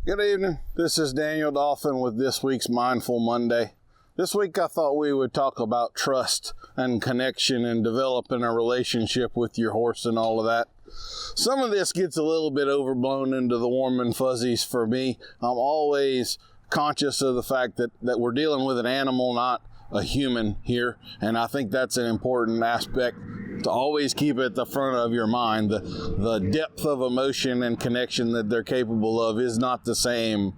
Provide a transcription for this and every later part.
Good evening. This is Daniel Dolphin with this week's Mindful Monday. This week I thought we would talk about trust and connection and developing a relationship with your horse and all of that. Some of this gets a little bit overblown into the warm and fuzzies for me. I'm always conscious of the fact that we're dealing with an animal, not a human here, and I think that's an important aspect to always keep at the front of your mind. The depth of emotion and connection that they're capable of is not the same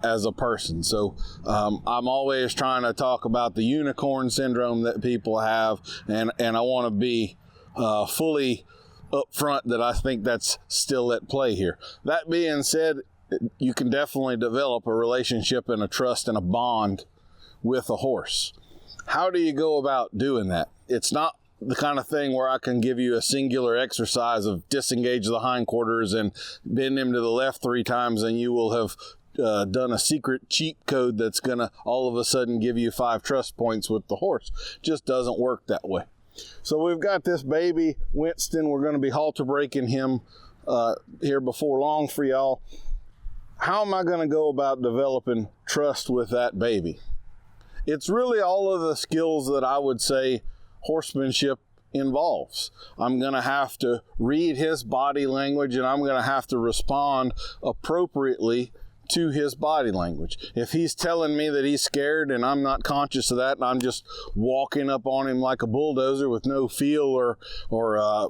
as a person. So I'm always trying to talk about the unicorn syndrome that people have, and I want to be fully upfront that I think that's still at play here. That being said, you can definitely develop a relationship and a trust and a bond with a horse. How do you go about doing that? It's not the kind of thing where I can give you a singular exercise of disengage the hindquarters and bend him to the left 3 times and you will have done a secret cheat code that's going to all of a sudden give you 5 trust points with the horse. Just doesn't work that way. So we've got this baby Winston. We're going to be halter breaking him here before long for y'all. How am I going to go about developing trust with that baby? It's really all of the skills that I would say horsemanship involves. I'm going to have to read his body language, and I'm going to have to respond appropriately to his body language. If he's telling me that he's scared and I'm not conscious of that and I'm just walking up on him like a bulldozer with no feel or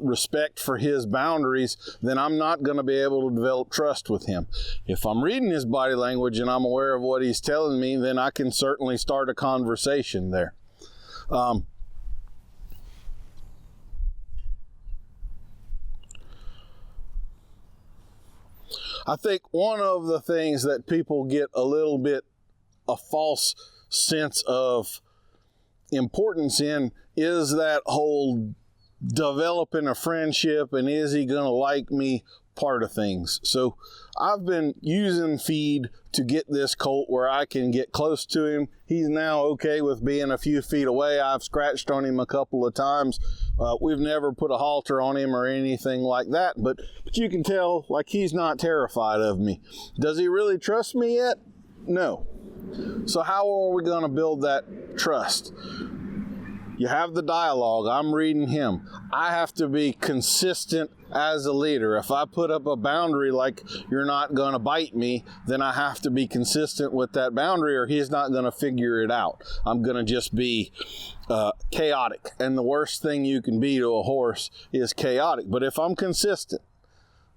respect for his boundaries, then I'm not going to be able to develop trust with him. If I'm reading his body language and I'm aware of what he's telling me, then I can certainly start a conversation there. I think one of the things that people get a little bit a false sense of importance in is that whole developing a friendship and is he going to like me part of things. So I've been using feed to get this colt where I can get close to him. He's now okay with being a few feet away. I've scratched on him a couple of times. We've never put a halter on him or anything like that, but you can tell like he's not terrified of me. Does he really trust me yet? No. So how are we going to build that trust? You have the dialogue. I'm reading him. I have to be consistent as a leader. If I put up a boundary like you're not going to bite me, then I have to be consistent with that boundary or he's not going to figure it out. I'm going to just be chaotic. And the worst thing you can be to a horse is chaotic. But if I'm consistent,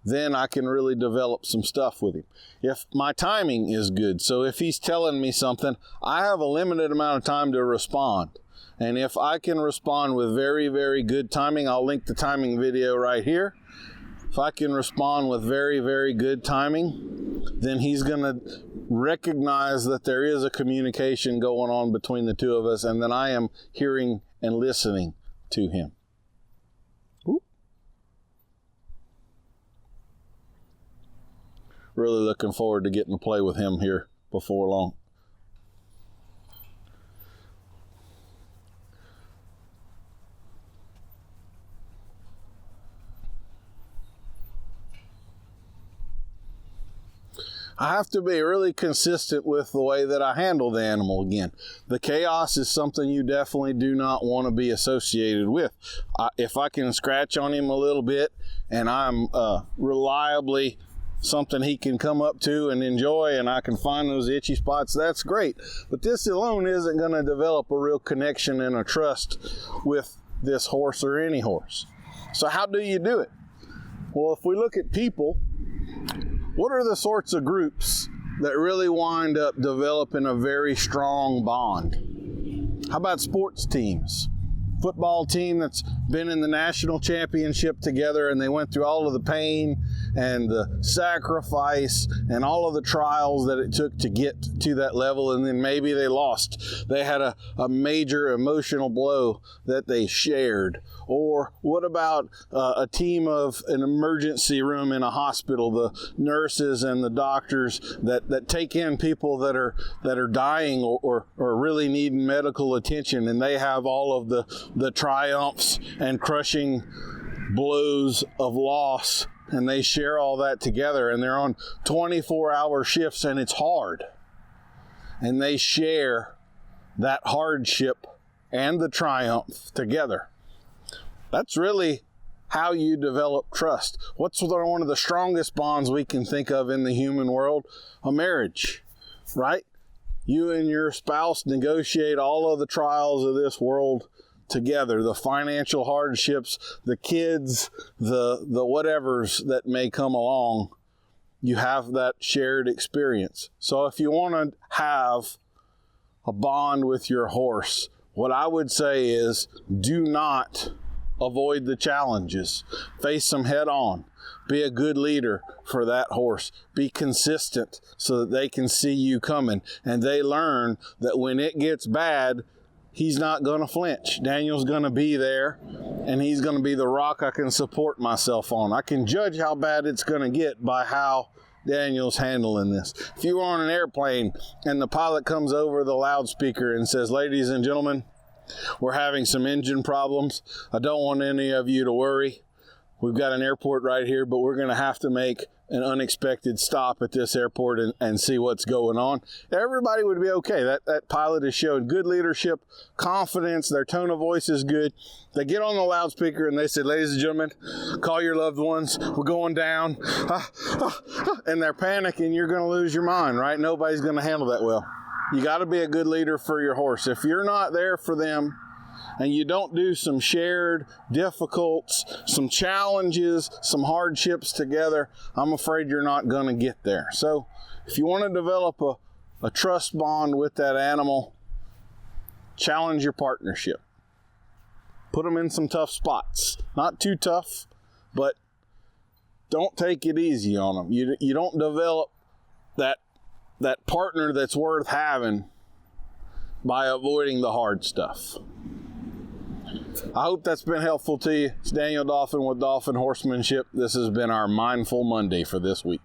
then I can really develop some stuff with him. If my timing is good, so if he's telling me something, I have a limited amount of time to respond. And if I can respond with very, very good timing, I'll link the timing video right here. If I can respond with very, very good timing, then he's going to recognize that there is a communication going on between the two of us and that I am hearing and listening to him. Ooh. Really looking forward to getting to play with him here before long. I have to be really consistent with the way that I handle the animal again. The chaos is something you definitely do not want to be associated with. If I can scratch on him a little bit and I'm reliably something he can come up to and enjoy and I can find those itchy spots, that's great. But this alone isn't going to develop a real connection and a trust with this horse or any horse. So how do you do it? Well, if we look at people, what are the sorts of groups that really wind up developing a very strong bond? How about sports teams? Football team that's been in the national championship together and they went through all of the pain and the sacrifice and all of the trials that it took to get to that level, and then maybe they lost. They had a major emotional blow that they shared. Or what about a team of an emergency room in a hospital, the nurses and the doctors that take in people that are dying or really needing medical attention, and they have all of the triumphs and crushing blows of loss and they share all that together, and they're on 24-hour shifts, and it's hard. And they share that hardship and the triumph together. That's really how you develop trust. What's one of the strongest bonds we can think of in the human world? A marriage, right? You and your spouse negotiate all of the trials of this world together, the financial hardships, the kids, the whatevers that may come along. You have that shared experience. So if you want to have a bond with your horse, what I would say is do not avoid the challenges. Face them head on. Be a good leader for that horse. Be consistent so that they can see you coming, and they learn that when it gets bad, he's not going to flinch. Daniel's going to be there, and he's going to be the rock I can support myself on. I can judge how bad it's going to get by how Daniel's handling this. If you were on an airplane and the pilot comes over the loudspeaker and says, "Ladies and gentlemen, we're having some engine problems. I don't want any of you to worry. We've got an airport right here, but we're going to have to make an unexpected stop at this airport and see what's going on." Everybody would be okay. That pilot has showed good leadership, confidence, their tone of voice is good. They get on the loudspeaker and they say, "Ladies and gentlemen, call your loved ones. We're going down." And they're panicking. You're going to lose your mind, right? Nobody's going to handle that well. You got to be a good leader for your horse. If you're not there for them, and you don't do some shared difficulties, some challenges, some hardships together, I'm afraid you're not going to get there. So if you want to develop a trust bond with that animal, challenge your partnership. Put them in some tough spots. Not too tough, but don't take it easy on them. You don't develop that partner that's worth having by avoiding the hard stuff. I hope that's been helpful to you. It's Daniel Dolphin with Dolphin Horsemanship. This has been our Mindful Monday for this week.